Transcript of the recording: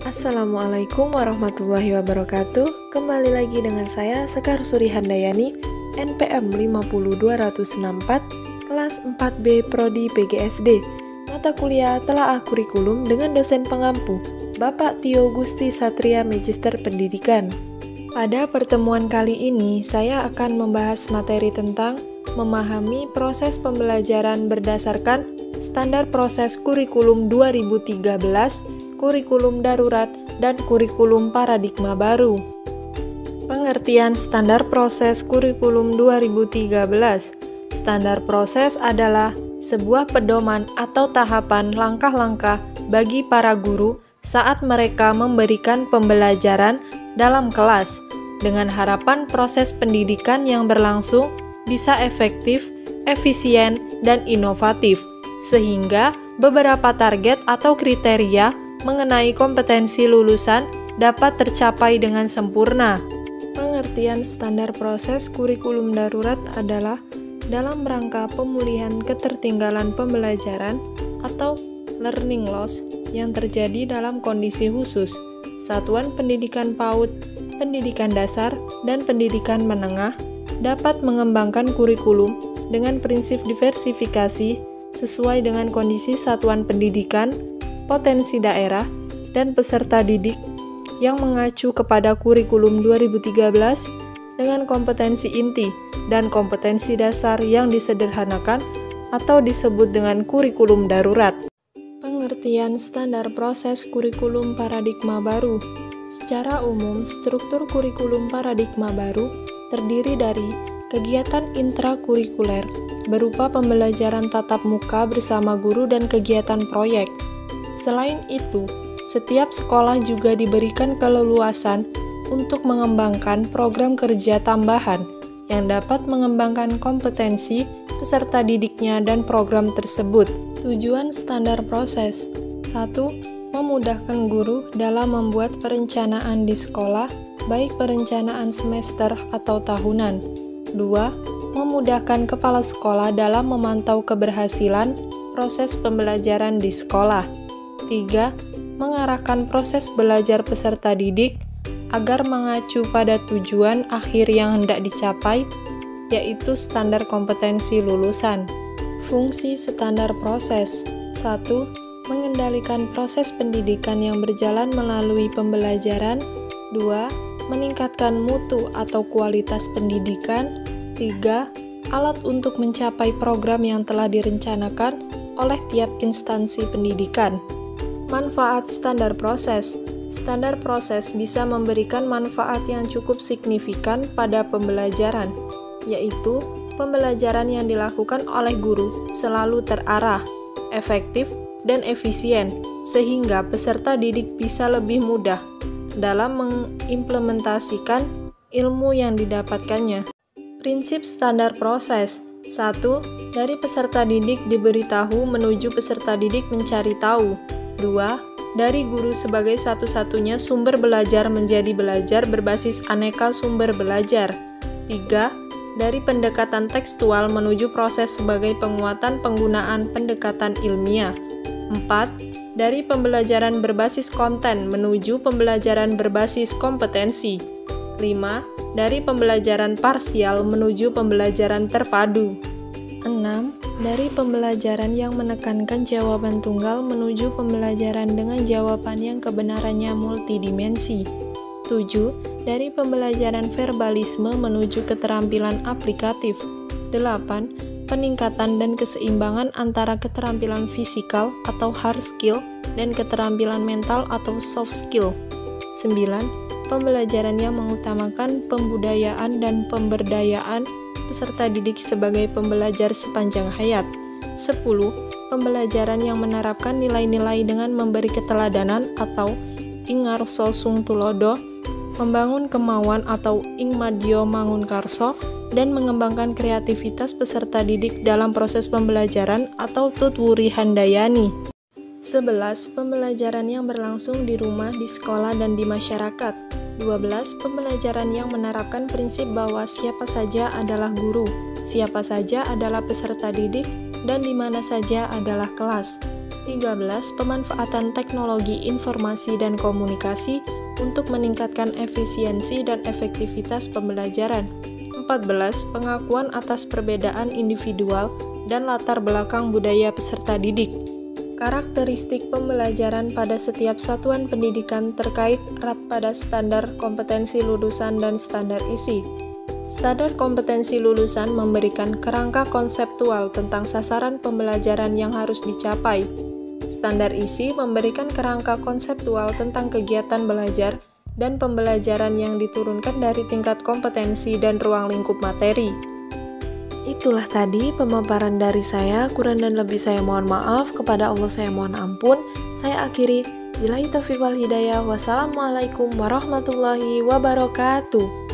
Assalamualaikum warahmatullahi wabarakatuh. Kembali lagi dengan saya Sekar Suri Handayani, NPM 50264, kelas 4B Prodi PGSD. Mata kuliah Telaah Kurikulum dengan dosen pengampu, Bapak Tio Gusti Satria Magister Pendidikan. Pada pertemuan kali ini, saya akan membahas materi tentang memahami proses pembelajaran berdasarkan Standar Proses Kurikulum 2013, Kurikulum Darurat, dan Kurikulum Paradigma Baru. Pengertian Standar Proses Kurikulum 2013. Standar proses adalah sebuah pedoman atau tahapan langkah-langkah bagi para guru saat mereka memberikan pembelajaran dalam kelas, dengan harapan proses pendidikan yang berlangsung bisa efektif, efisien, dan inovatif, sehingga beberapa target atau kriteria mengenai kompetensi lulusan dapat tercapai dengan sempurna. Pengertian standar proses kurikulum darurat adalah dalam rangka pemulihan ketertinggalan pembelajaran atau learning loss yang terjadi dalam kondisi khusus, satuan pendidikan PAUD, pendidikan dasar, dan pendidikan menengah dapat mengembangkan kurikulum dengan prinsip diversifikasi sesuai dengan kondisi satuan pendidikan, potensi daerah, dan peserta didik yang mengacu kepada kurikulum 2013 dengan kompetensi inti dan kompetensi dasar yang disederhanakan atau disebut dengan kurikulum darurat. Pengertian standar proses kurikulum paradigma baru. Secara umum, struktur kurikulum paradigma baru terdiri dari kegiatan intrakurikuler berupa pembelajaran tatap muka bersama guru dan kegiatan proyek. Selain itu, setiap sekolah juga diberikan keleluasan untuk mengembangkan program kerja tambahan yang dapat mengembangkan kompetensi peserta didiknya dan program tersebut. Tujuan standar proses: 1. Memudahkan guru dalam membuat perencanaan di sekolah, baik perencanaan semester atau tahunan. 2. Memudahkan kepala sekolah dalam memantau keberhasilan proses pembelajaran di sekolah. 3. Mengarahkan proses belajar peserta didik agar mengacu pada tujuan akhir yang hendak dicapai, yaitu standar kompetensi lulusan. Fungsi standar proses: 1. Mengendalikan proses pendidikan yang berjalan melalui pembelajaran. 2. Meningkatkan mutu atau kualitas pendidikan. 3. Alat untuk mencapai program yang telah direncanakan oleh tiap instansi pendidikan. Manfaat standar proses. Standar proses bisa memberikan manfaat yang cukup signifikan pada pembelajaran, yaitu pembelajaran yang dilakukan oleh guru selalu terarah, efektif, dan efisien, sehingga peserta didik bisa lebih mudah dalam mengimplementasikan ilmu yang didapatkannya. Prinsip standar proses: 1. Dari peserta didik diberitahu menuju peserta didik mencari tahu. 2. Dari guru sebagai satu-satunya sumber belajar menjadi belajar berbasis aneka sumber belajar. 3. Dari pendekatan tekstual menuju proses sebagai penguatan penggunaan pendekatan ilmiah. 4. Dari pembelajaran berbasis konten menuju pembelajaran berbasis kompetensi. 5. Dari pembelajaran parsial menuju pembelajaran terpadu. 6. Dari pembelajaran yang menekankan jawaban tunggal menuju pembelajaran dengan jawaban yang kebenarannya multidimensi. 7. Dari pembelajaran verbalisme menuju keterampilan aplikatif. 8. Peningkatan dan keseimbangan antara keterampilan fisikal atau hard skill dan keterampilan mental atau soft skill. 9. Pembelajaran yang mengutamakan pembudayaan dan pemberdayaan peserta didik sebagai pembelajar sepanjang hayat. 10. Pembelajaran yang menerapkan nilai-nilai dengan memberi keteladanan atau ingarso sung tulodo, membangun kemauan atau ingmadio mangun karso, dan mengembangkan kreativitas peserta didik dalam proses pembelajaran atau tutwuri handayani. 11. Pembelajaran yang berlangsung di rumah, di sekolah, dan di masyarakat. 12. Pembelajaran yang menerapkan prinsip bahwa siapa saja adalah guru, siapa saja adalah peserta didik, dan di mana saja adalah kelas. 13. Pemanfaatan teknologi informasi dan komunikasi untuk meningkatkan efisiensi dan efektivitas pembelajaran. 14. Pengakuan atas perbedaan individual dan latar belakang budaya peserta didik. Karakteristik pembelajaran pada setiap satuan pendidikan terkait erat pada standar kompetensi lulusan dan standar isi. Standar kompetensi lulusan memberikan kerangka konseptual tentang sasaran pembelajaran yang harus dicapai. Standar isi memberikan kerangka konseptual tentang kegiatan belajar dan pembelajaran yang diturunkan dari tingkat kompetensi dan ruang lingkup materi. Itulah tadi pemaparan dari saya, kurang dan lebih saya mohon maaf, kepada Allah saya mohon ampun. Saya akhiri, billahi taufiq wal hidayah, wassalamualaikum warahmatullahi wabarakatuh.